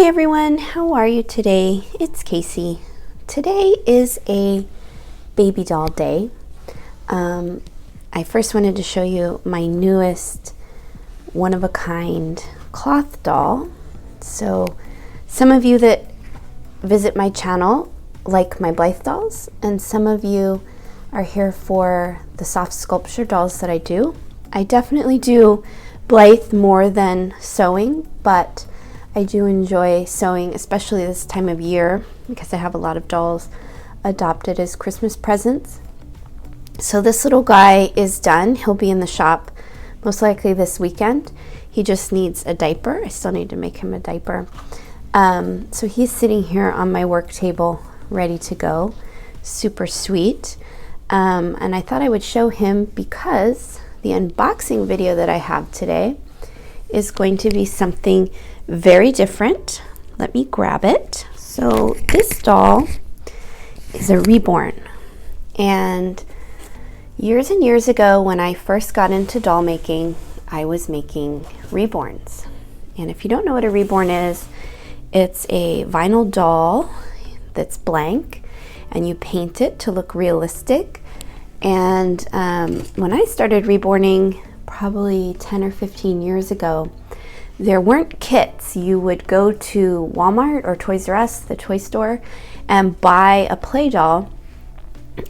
Hi everyone, how are you today? It's Casey. Today is a baby doll day. I first wanted to show you my newest one-of-a-kind cloth doll. So some of you that visit my channel like my Blythe dolls, and some of you are here for the soft sculpture dolls that I do. I definitely do Blythe more than sewing, but I do enjoy sewing, especially this time of year, because I have a lot of dolls adopted as Christmas presents. So this little guy is done. He'll be in the shop most likely this weekend. He just needs a diaper. I still need to make him a diaper. So he's sitting here on my work table, ready to go. Super sweet. And I thought I would show him because the unboxing video that I have today is going to be something very different. Let me grab it. So this doll is a Reborn, and years ago when I first got into doll making, I was making Reborns. And if you don't know what a Reborn is, it's a vinyl doll that's blank and you paint it to look realistic. And when I started reborning probably 10 or 15 years ago, there weren't kits. You would go to Walmart or Toys R Us, the toy store, and buy a play doll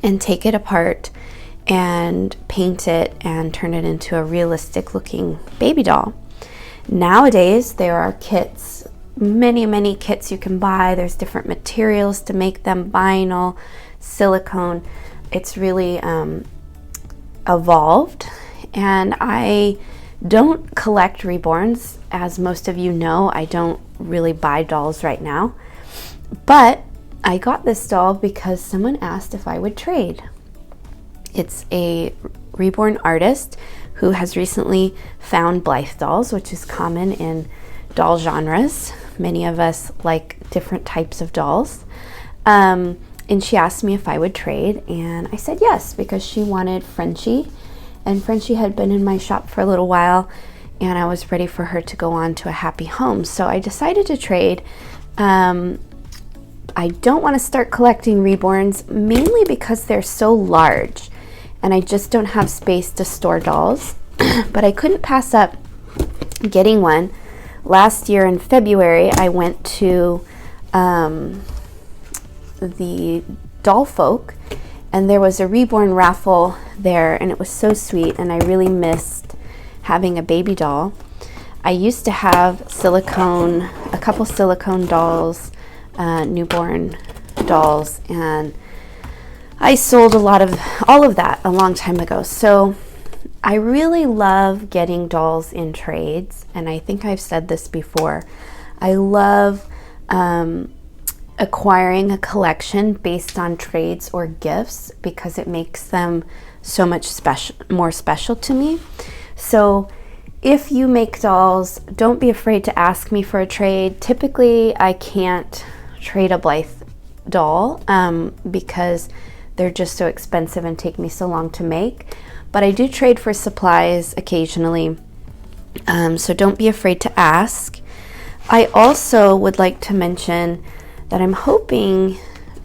and take it apart and paint it and turn it into a realistic looking baby doll. Nowadays there are kits, many kits you can buy. There's different materials to make them, vinyl, silicone. It's really evolved, and I don't collect Reborns. As most of you know, I don't really buy dolls right now, but I got this doll because someone asked if I would trade. It's a Reborn artist who has recently found Blythe dolls, which is common in doll genres. Many of us like different types of dolls. And she asked me if I would trade, and I said yes, because she wanted Frenchie, and Frenchie had been in my shop for a little while, and I was ready for her to go on to a happy home. So I decided to trade. I don't want to start collecting Reborns, mainly because they're so large, and I just don't have space to store dolls. But I couldn't pass up getting one. Last year in February, I went to the Doll Folk, and there was a Reborn raffle there, and it was so sweet, and I really missed having a baby doll. I used to have a couple silicone dolls, newborn dolls, and I sold all of that a long time ago. So I really love getting dolls in trades, and I think I've said this before. I love acquiring a collection based on trades or gifts because it makes them so much more special to me. So if you make dolls, don't be afraid to ask me for a trade. Typically I can't trade a Blythe doll because they're just so expensive and take me so long to make, but I do trade for supplies occasionally, so don't be afraid to ask. I also would like to mention that I'm hoping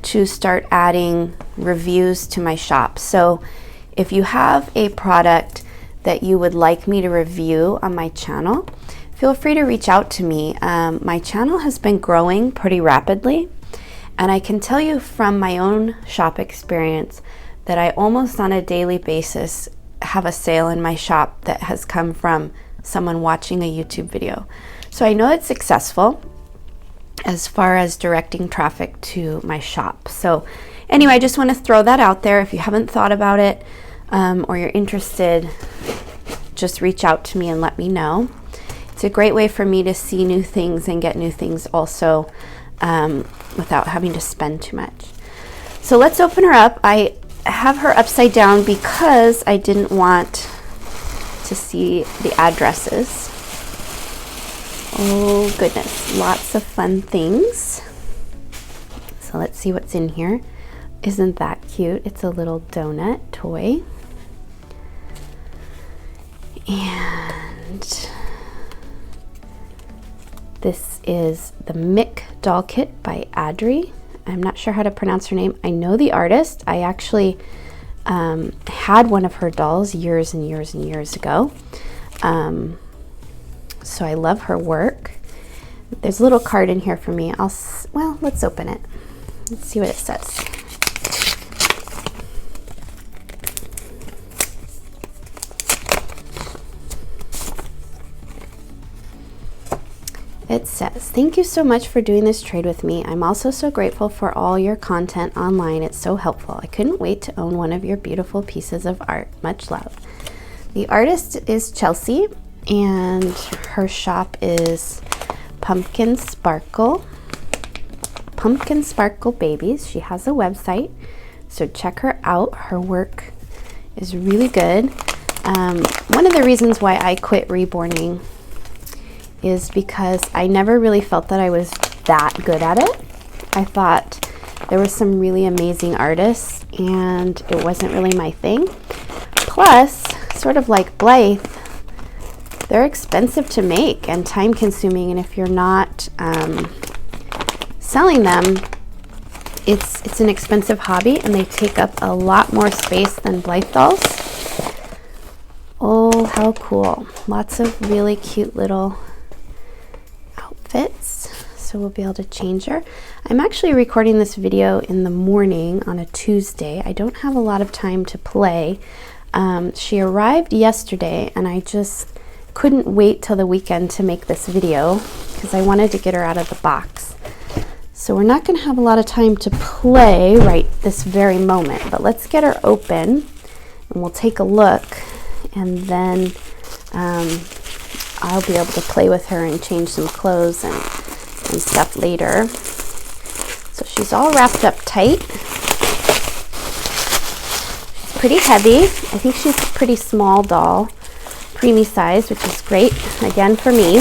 to start adding reviews to my shop. So if you have a product that you would like me to review on my channel, feel free to reach out to me. My channel has been growing pretty rapidly, and I can tell you from my own shop experience that I almost on a daily basis have a sale in my shop that has come from someone watching a YouTube video. So I know it's successful as far as directing traffic to my shop. So anyway, I just want to throw that out there. If you haven't thought about it or you're interested, just reach out to me and let me know. It's a great way for me to see new things and get new things also without having to spend too much. So let's open her up. I have her upside down because I didn't want to see the addresses. Oh goodness, lots of fun things. So let's see what's in here. Isn't that cute? It's a little donut toy. And This is the Mick Doll Kit by Adri. I'm not sure how to pronounce her name. I know the artist. I actually had one of her dolls years and years and years ago. So I love her work. There's a little card in here for me. Well, let's open it. Let's see what it says. It says, "Thank you so much for doing this trade with me. I'm also so grateful for all your content online. It's so helpful. I couldn't wait to own one of your beautiful pieces of art. Much love." The artist is Chelsea, and her shop is Pumpkin Sparkle Babies. She has a website, so check her out. Her work is really good. One of the reasons why I quit reborning is because I never really felt that I was that good at it. I thought there were some really amazing artists and it wasn't really my thing. Plus, sort of like Blythe, they're expensive to make and time consuming, and if you're not selling them, it's an expensive hobby and they take up a lot more space than Blythe dolls. Oh, how cool. Lots of really cute little outfits, so we'll be able to change her. I'm actually recording this video in the morning on a Tuesday. I don't have a lot of time to play. She arrived yesterday and I just couldn't wait till the weekend to make this video because I wanted to get her out of the box. So we're not going to have a lot of time to play right this very moment, but let's get her open and we'll take a look, and then I'll be able to play with her and change some clothes and stuff later. So she's all wrapped up tight. She's pretty heavy. I think she's a pretty small doll, preemie size, which is great, again, for me.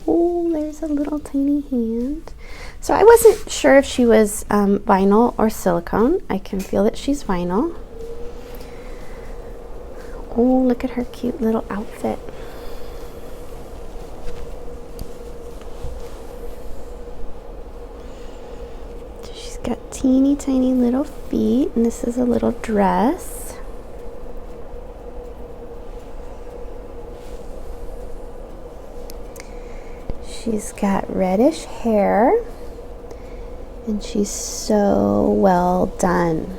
Oh, there's a little tiny hand. So I wasn't sure if she was vinyl or silicone. I can feel that she's vinyl. Oh, look at her cute little outfit. So she's got teeny tiny little feet, and this is a little dress. She's got reddish hair, and she's so well done.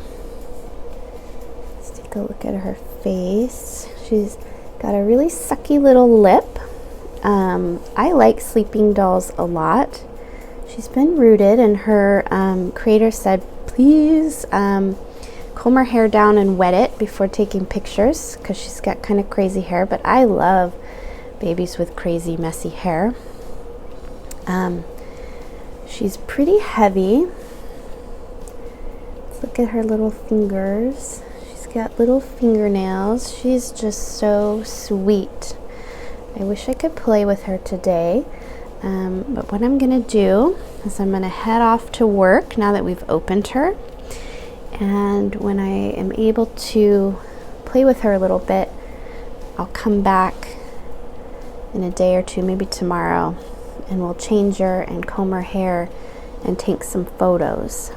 Let's take a look at her face. She's got a really sucky little lip. I like sleeping dolls a lot. She's been rooted, and her creator said, please comb her hair down and wet it before taking pictures because she's got kind of crazy hair, but I love babies with crazy messy hair. She's pretty heavy. Let's look at her little fingers. She's got little fingernails. She's just so sweet. I wish I could play with her today, but what I'm gonna do is I'm gonna head off to work now that we've opened her, and when I am able to play with her a little bit, I'll come back in a day or two, maybe tomorrow, and we'll change her and comb her hair and take some photos.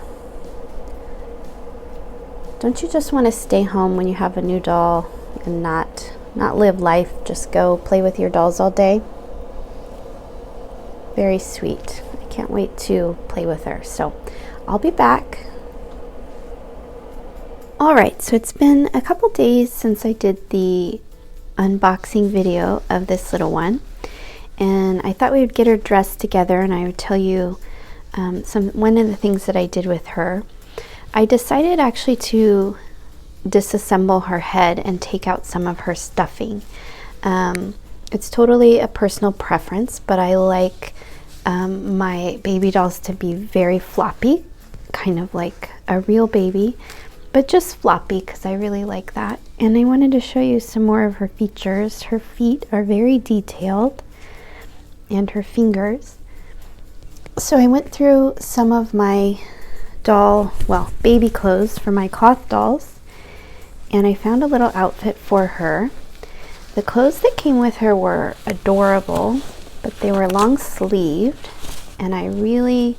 Don't you just want to stay home when you have a new doll and not live life, just go play with your dolls all day? Very sweet. I can't wait to play with her. So I'll be back. Alright, so it's been a couple days since I did the unboxing video of this little one, and I thought we would get her dressed together and I would tell you one of the things that I did with her. I decided actually to disassemble her head and take out some of her stuffing. It's totally a personal preference, but I like my baby dolls to be very floppy, kind of like a real baby, but just floppy because I really like that. And I wanted to show you some more of her features. Her feet are very detailed and her fingers. So I went through some of my baby clothes for my cloth dolls, and I found a little outfit for her. The clothes that came with her were adorable, but they were long sleeved, and I really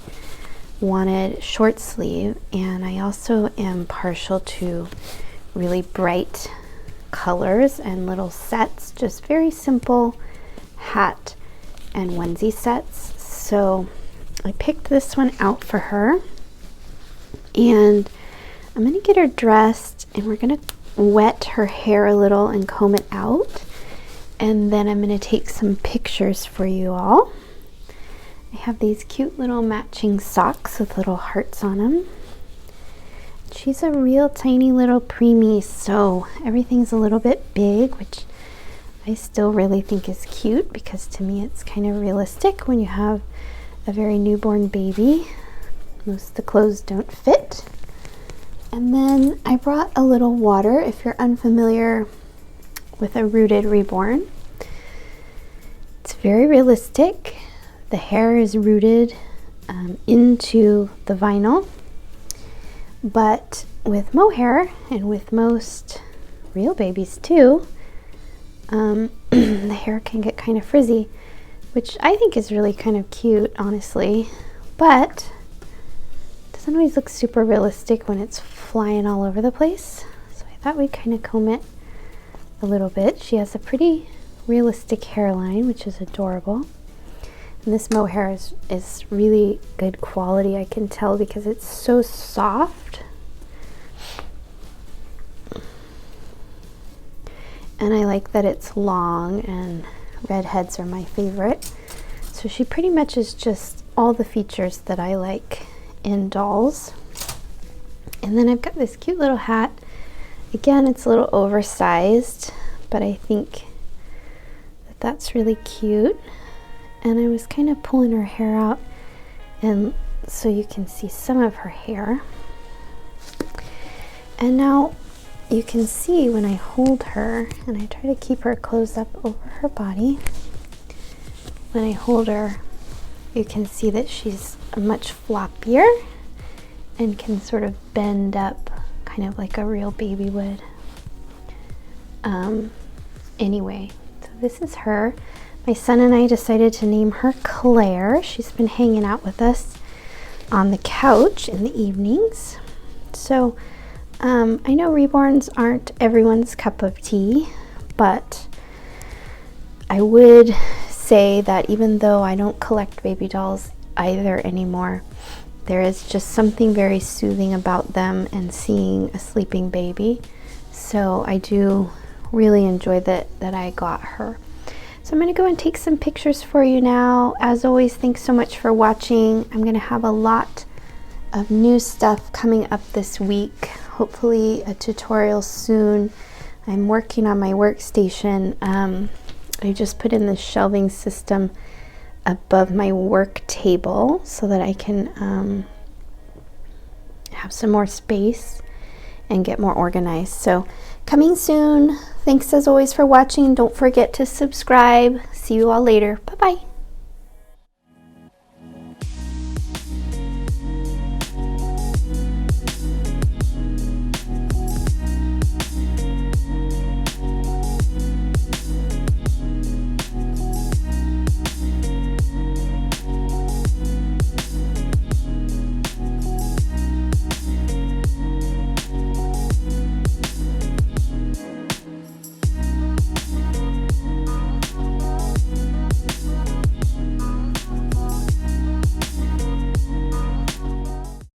wanted short sleeve, and I also am partial to really bright colors and little sets, just very simple hat and onesie sets. So I picked this one out for her, and I'm going to get her dressed, and we're going to wet her hair a little and comb it out, and then I'm going to take some pictures for you all. I have these cute little matching socks with little hearts on them. She's a real tiny little preemie, so everything's a little bit big, which I still really think is cute because to me it's kind of realistic when you have a very newborn baby. Most of the clothes don't fit. And then I brought a little water if you're unfamiliar with a rooted Reborn. It's very realistic. The hair is rooted into the vinyl, but with mohair and with most real babies too, the hair can get kind of frizzy, which I think is really kind of cute, honestly, but it doesn't always look super realistic when it's flying all over the place. So I thought we'd kind of comb it a little bit. She has a pretty realistic hairline, which is adorable. And this mohair is really good quality, I can tell, because it's so soft. And I like that it's long, and redheads are my favorite. So she pretty much is just all the features that I like in dolls. And then I've got this cute little hat. Again, it's a little oversized, but I think that that's really cute. And I was kind of pulling her hair out, and so you can see some of her hair. And now you can see when I hold her, and I try to keep her closed up over her body, when I hold her, you can see that she's much floppier and can sort of bend up kind of like a real baby would. Anyway, so this is her. My son and I decided to name her Claire. She's been hanging out with us on the couch in the evenings. So I know reborns aren't everyone's cup of tea, but I would say that even though I don't collect baby dolls either anymore, there is just something very soothing about them and seeing a sleeping baby. So I do really enjoy that I got her. So I'm going to go and take some pictures for you now. As always, thanks so much for watching. I'm going to have a lot of new stuff coming up this week. Hopefully a tutorial soon. I'm working on my workstation. I just put in this shelving system above my work table so that I can have some more space and get more organized. So coming soon. Thanks as always for watching. Don't forget to subscribe. See you all later. Bye-bye.